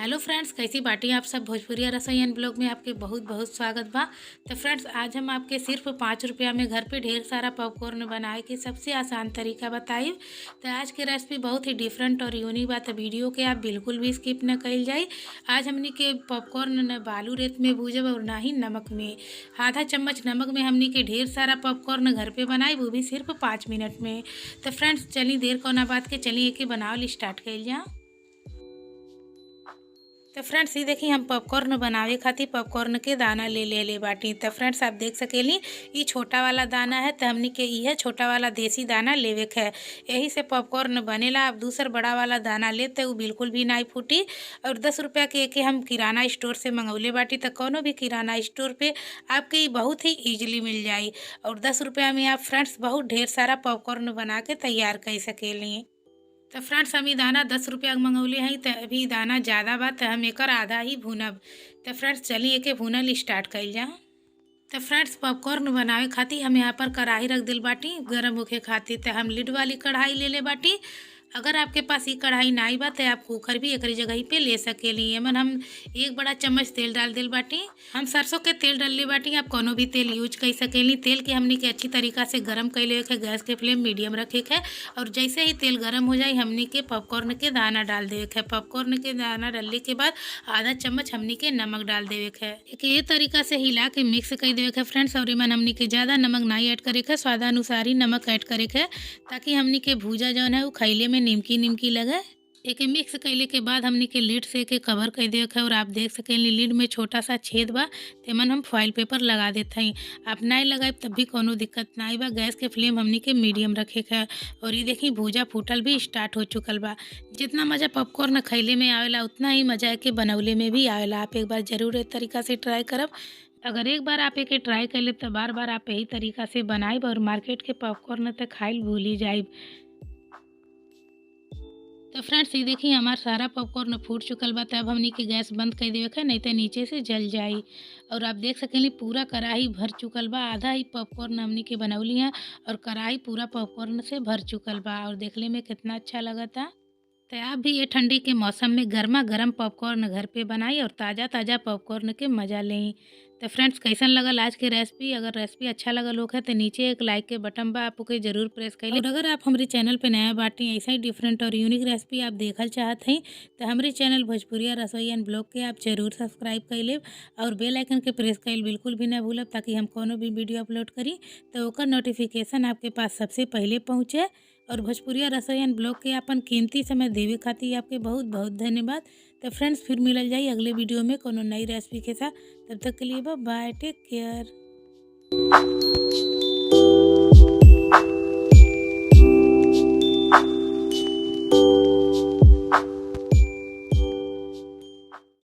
Hello friends, कैसी बाटी आप सब। भोजपुरिया रसोईयन ब्लॉग में आपके बहुत बहुत स्वागत बा। तो फ्रेंड्स, आज हम आपके सिर्फ 5 रुपया में घर पे ढेर सारा पॉपकॉर्न बनाए के सबसे आसान तरीका बताइए। तो आज की रेसिपी बहुत ही डिफरेंट और यूनिक बा, तो वीडियो के आप बिल्कुल भी स्किप न कल जाए। आज हमनी के पॉपकॉर्न न बालू रेत में भूजब और ना ही नमक में। आधा चम्मच नमक में हमनी के ढेर सारा पॉपकॉर्न घर पे बनाए, वो भी सिर्फ 5 मिनट में। तो फ्रेंड्स, चलिए देर कोना बात के चलिए एक बनावल स्टार्ट कर जा। तो फ्रेंड्स, ये देखिए हम पॉपकॉर्न बनावे खातिर पॉपकॉर्न के दाना ले बाटी। तो फ्रेंड्स, आप देख सकेली ये छोटा वाला दाना है, तो हमनी के ये छोटा वाला देसी दाना लेवे के है। यही से पॉपकॉर्न बनेला। अब दूसर बड़ा वाला दाना लेते वो बिल्कुल भी नहीं फूटी। और 10 रुपया के हम किराना स्टोर से मंगौले बाटी। तो कोनो भी किराना स्टोर पे आपके ये बहुत ही ईजिली मिल जाई। और 10 रुपया में आप फ्रेंड्स बहुत ढेर सारा पॉपकॉर्न बना के तैयार कर सकेली। तो फ्रेंड्स, हम ई दाना 10 रुपया के मंगौले हैं, तो अभी दाना ज़्यादा बा, तो हम एकर आधा ही भूनब। तो फ्रेंड्स, चलिए एके भूनल स्टार्ट कइल जा। तो फ्रेंड्स, पॉपकॉर्न बनावे खातिर हम यहाँ पर कढ़ाई रख दिल बाटी गरम होके खातिर। तो हम लिड वाली कढ़ाई ले बाटी। अगर आपके पास ये कढ़ाई नाई बा तो आप कुकर भी एक जगह पे ले सकेली। एमन हम 1 बड़ा चम्मच तेल डाल दिल बाटी। हम सरसों के तेल डालले बाटी, आप कोनो भी तेल यूज कर सकेली। तेल के हमनी के अच्छी तरीका से गरम कर ले के गैस के फ्लेम मीडियम रखे के। और जैसे ही तेल गरम हो जाए हमनी के पॉपकॉर्न के दाना डाल देवे के। पॉपकॉर्न के दाना डालने के बाद आधा चम्मच हमनी के नमक डाल देवे के। एक ये तरीका से हिला के मिक्स कर देवे के फ्रेंड्स। और एमन हमनी के ज़्यादा नमक नहीं ऐड करे के, स्वादानुसार ही नमक ऐड करे के, ताकि हमनी के भूजा जौन है वो खैले में निमकी निमकी लगे। एके मिक्स कैले के बाद हमनी के लिड से के कवर कर देवे के। और आप देख सकेली लिड में छोटा सा छेद बा, तेमन हम फॉइल पेपर लगा देते हैं। आप नहीं लगाए तब भी कोनो दिक्कत नहीं बा। गैस के फ्लेम हमनी के मीडियम रखे के। और ये देखी भूजा फूटल भी स्टार्ट हो चुकल बा। जितना मज़ा पॉपकॉर्न खैले में आवेला उतना ही मज़ा के बनौले में भी आवेला। आप एक बार ज़रूर इस तरीका से ट्राई करब। अगर एक बार आप एके ट्राई कर लेब तो बार बार आप यही तरीका से बनाइब और मार्केट के पॉपकॉर्न तो खाइल भूल ही जाइब। तो फ्रेंड्स, ये देखिए हमारा सारा पॉपकॉर्न फूट चुकल बा। अब हमनी के गैस बंद कर देवे के, नहीं तो नीचे से जल जाई। और आप देख सकेली पूरा कढ़ाई भर चुकल बा। आधा ही पॉपकॉर्न हमनी के बनौली है और कढ़ाई पूरा पॉपकॉर्न से भर चुकल बा। और देखने में कितना अच्छा लगता। तो आप भी ये ठंडी के मौसम में गर्मा गर्म पॉपकॉर्न घर पे बनाई और ताज़ा ताज़ा पॉपकॉर्न के मज़ा लें। तो फ्रेंड्स, कैसन लगल आज के रेसिपी। अगर रेसिपी अच्छा लगल हो तो नीचे एक लाइक के बटन बा, आपको ज़रूर प्रेस कर ले। और अगर आप हमारे चैनल पे नया बाटी ऐसा ही डिफरेंट और यूनिक रेसिपी आप देखल चाहते हैं तो हमारे चैनल भोजपुरिया रसोईयन ब्लॉग के आप ज़रूर सब्सक्राइब कर लेब। और बेल आइकन के प्रेस कर बिल्कुल भी ना भूलब, ताकि हम कोनो भी वीडियो अपलोड करी तो ओकर नोटिफिकेशन आपके पास सबसे पहले पहुँचे। और भोजपुरिया रसोईयन ब्लॉग के अपन कीमती समय देवे खातिर आपके बहुत बहुत धन्यवाद। तो फ्रेंड्स, फिर मिलल जाए अगले वीडियो में कोनो नई रेसिपी के साथ। तब तक के लिए बाय, टेक केयर।